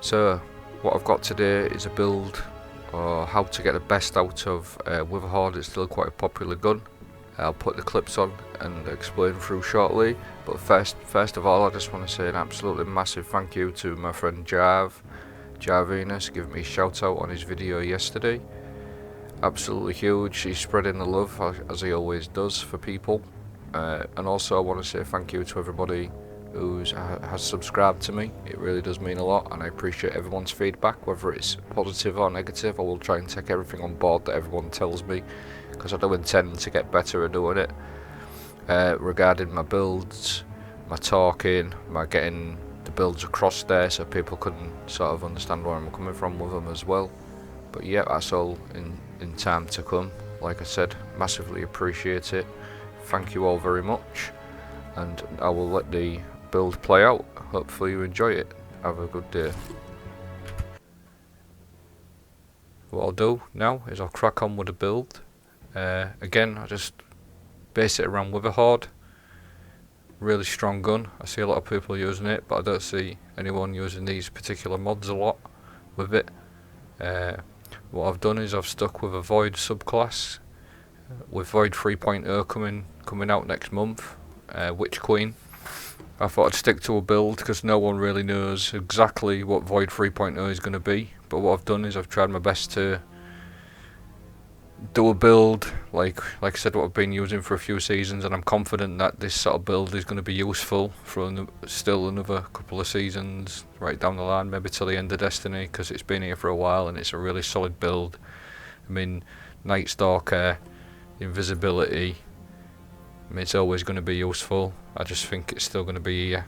So what I've got today is a build or how to get the best out of Witherhoard. It's still quite a popular gun. I'll put the clips on and explain through shortly, but first of all I just want to say an absolutely massive thank you to my friend Jarvinus, giving me a shout out on his video yesterday. Absolutely huge. He's spreading the love as he always does for people, and also I want to say thank you to everybody who has subscribed to me. It really does mean a lot, and I appreciate everyone's feedback, whether it's positive or negative. I will try and take everything on board that everyone tells me, because I do intend to get better at doing it. Regarding my builds, my talking, my getting the builds across there so people can sort of understand where I'm coming from with them as well. But yeah, that's all in time to come. Like I said, massively appreciate it. Thank you all very much, and I will let the build play out. Hopefully you enjoy it. Have a good day. What I'll do now is I'll crack on with the build. Again, I just base it around Witherhoard. Really strong gun. I see a lot of people using it, but I don't see anyone using these particular mods a lot with it. What I've done is I've stuck with a Void subclass, with Void 3.0 coming out next month, Witch Queen. I thought I'd stick to a build because no one really knows exactly what Void 3.0 is going to be, but what I've done is I've tried my best to do a build like I said, what I've been using for a few seasons, and I'm confident that this sort of build is going to be useful for still another couple of seasons right down the line, maybe till the end of Destiny, because it's been here for a while and it's a really solid build. I mean, Night Stalker, invisibility, I mean, it's always going to be useful. I just think it's still going to be here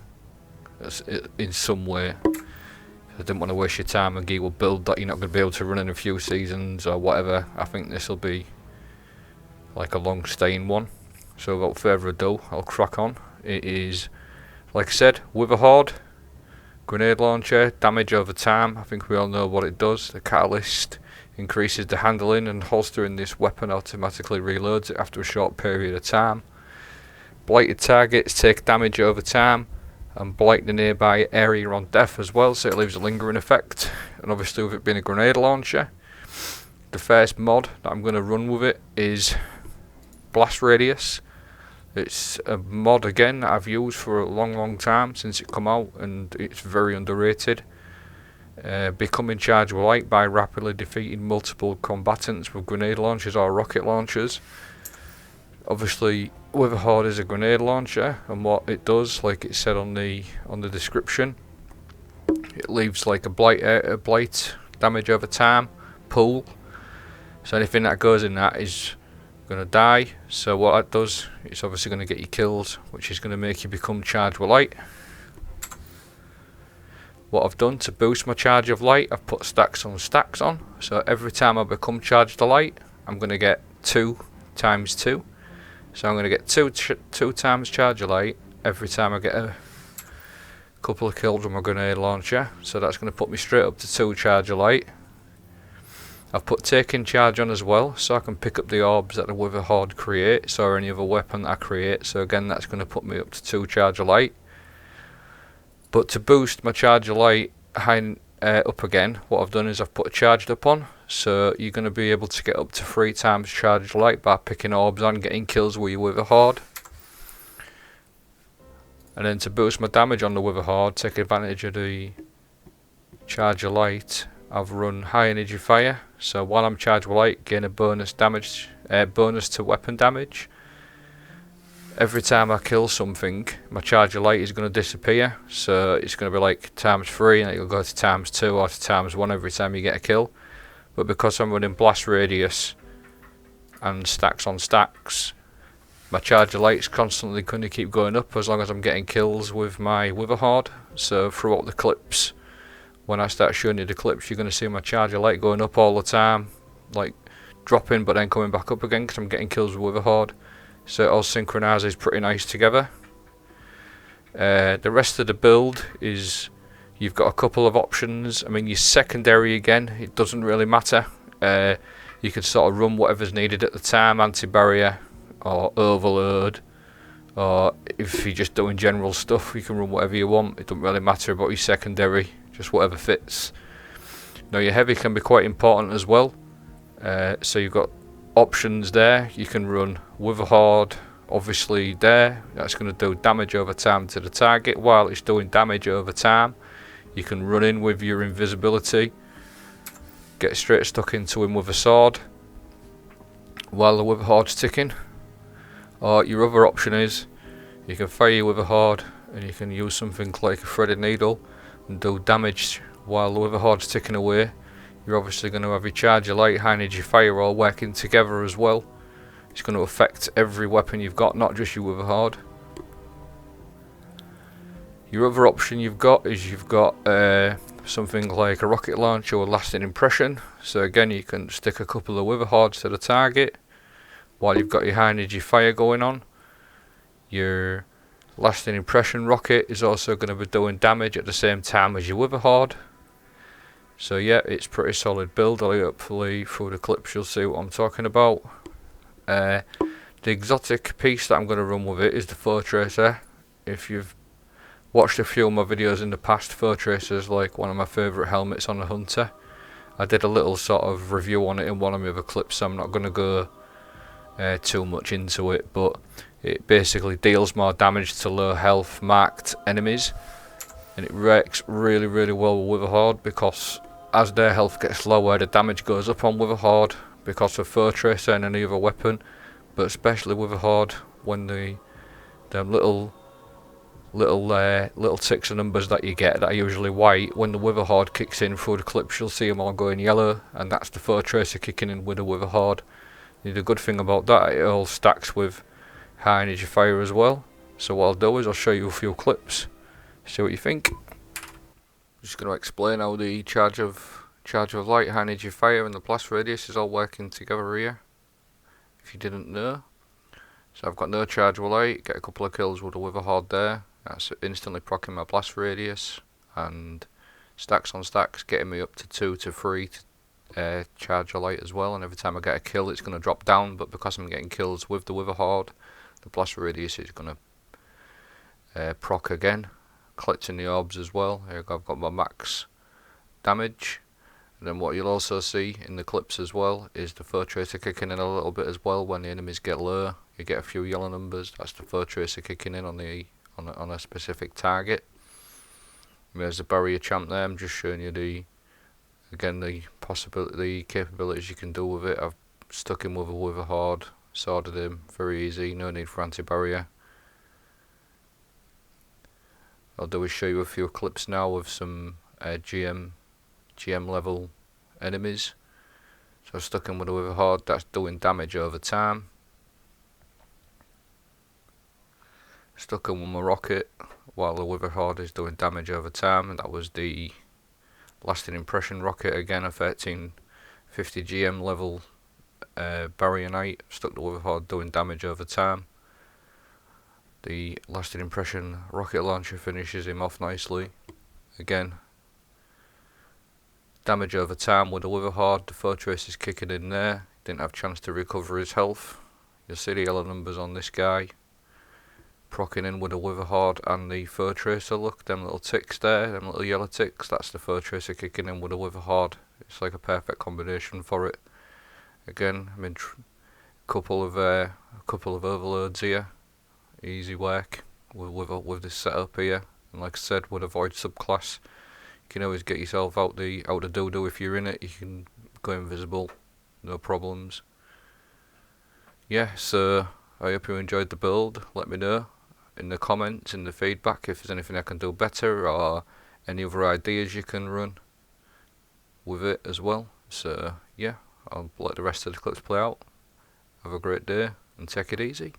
in some way. I didn't want to waste your time and give you a build that you're not going to be able to run in a few seasons or whatever. I think this will be like a long staying one. So without further ado, I'll crack on. It is, like I said, Witherhoard, grenade launcher, damage over time. I think we all know what it does. The catalyst increases the handling, and holstering this weapon automatically reloads it after a short period of time. Blighted targets take damage over time and blight the nearby area on death as well, so it leaves a lingering effect. And obviously with it being a grenade launcher, the first mod that I'm going to run with it is Blast Radius. It's a mod again that I've used for a long time since it come out, and it's very underrated. Becoming charged with light by rapidly defeating multiple combatants with grenade launchers or rocket launchers. Obviously Witherhoard is a grenade launcher, and what it does, like it said on the description, it leaves like a blight damage over time pool, so anything that goes in that is going to die. So what that does, it's obviously going to get you kills, which is going to make you become charged with light. What I've done to boost my charge of light, I've put stacks on, so every time I become charged to light, I'm going to get 2 times 2. So I'm going to get two times charge of light every time I get a couple of kills with my grenade launcher. So that's going to put me straight up to 2 charge of light. I've put taking charge on as well, so I can pick up the orbs that the Witherhoard creates, or any other weapon that I create. So again, that's going to put me up to 2 charge of light. But to boost my charge of light up again, what I've done is I've put a charged up on. So you're going to be able to get up to 3 times charged light by picking orbs on, getting kills with your Witherhoard. And then to boost my damage on the Witherhoard, take advantage of the charge of light, I've run high energy fire. So while I'm charged with light, gain a bonus to weapon damage. Every time I kill something, my charge of light is going to disappear. So it's going to be like ×3, and it'll go to ×2 or to ×1 every time you get a kill. But because I'm running Blast Radius and stacks on stacks, my charge of light is constantly going to keep going up as long as I'm getting kills with my Witherhoard. So throughout the clips, when I start showing you the clips, you're going to see my charge of light going up all the time, like dropping but then coming back up again because I'm getting kills with Witherhoard. So it all synchronises pretty nice together. The rest of the build is, you've got a couple of options. I mean, your secondary, again, it doesn't really matter. You can sort of run whatever's needed at the time, anti-barrier or overload, or if you're just doing general stuff, you can run whatever you want. It doesn't really matter about your secondary. just whatever fits. Now your heavy can be quite important as well. So you've got options there. You can run Witherhoard, obviously there. That's going to do damage over time to the target. While it's doing damage over time, you can run in with your invisibility, get straight stuck into him with a sword while the Witherhoard's ticking. Or your other option is you can fire your Witherhoard and you can use something like a threaded needle and do damage while the Witherhoard's ticking away. You're obviously going to have your charge of light, high energy fire all working together as well. It's going to affect every weapon you've got, not just your Witherhoard. Your other option you've got is you've got something like a rocket launcher or lasting impression. So again, you can stick a couple of Witherhoards to the target while you've got your high energy fire going on. Your lasting impression rocket is also going to be doing damage at the same time as your Witherhoard. So yeah, it's pretty solid build. Hopefully through the clips you'll see what I'm talking about. The exotic piece that I'm going to run with it is the Foe Tracer. If you've watched a few of my videos in the past, Foe Tracer is like one of my favourite helmets on the Hunter. I did a little sort of review on it in one of my other clips, so I'm not going to go too much into it, but it basically deals more damage to low health marked enemies, and it works really well with Witherhoard, because as their health gets lower, the damage goes up on Witherhoard because of Foe Tracer and any other weapon, but especially Witherhoard, when the little ticks of numbers that you get that are usually white, when the Witherhoard kicks in through the clips you'll see them all going yellow, and that's the Foe Tracer kicking in with the Witherhoard. The good thing about that, it all stacks with high energy fire as well. So what I'll do is I'll show you a few clips, see what you think. I'm just going to explain how the charge of light, high energy fire and the blast radius is all working together here, if you didn't know. So I've got no charge of light, get a couple of kills with the Witherhoard there. That's instantly proccing my blast radius, and stacks on stacks getting me up to 2 to 3 charge of light as well. And every time I get a kill it's going to drop down, but because I'm getting kills with the Witherhoard, the blast radius is going to proc again. Collecting the orbs as well. Here I've got my max damage. And then what you'll also see in the clips as well is the Foe Tracer kicking in a little bit as well. When the enemies get low, you get a few yellow numbers. That's the Foe Tracer kicking in on a specific target. There's the barrier champ there. I'm just showing you the capabilities you can do with it. I've stuck him with a Witherhoard, sworded him, very easy, no need for anti-barrier. I'll do is show you a few clips now of some GM level enemies. So I've stuck him with a Witherhoard, that's doing damage over time. Stuck him with my rocket while the Witherhoard is doing damage over time, and that was the lasting impression rocket, again a 1350 GM level barrier knight. Stuck the Witherhoard doing damage over time. The lasting impression rocket launcher finishes him off nicely. Again, damage over time with the Witherhoard. The Foe Tracer is kicking in there. Didn't have a chance to recover his health. You'll see the yellow numbers on this guy. Procking in with the Witherhoard and the Foe Tracer. Look, them little ticks there, them little yellow ticks. That's the Foe Tracer kicking in with the Witherhoard. It's like a perfect combination for it. Again, I mean, a couple of overloads here. Easy work with this setup here, and like I said, with a void subclass, you can always get yourself out the doo-doo. If you're in it, you can go invisible, no problems. Yeah, so I hope you enjoyed the build. Let me know in the comments, in the feedback, if there's anything I can do better or any other ideas you can run with it as well. So yeah, I'll let the rest of the clips play out. Have a great day and take it easy.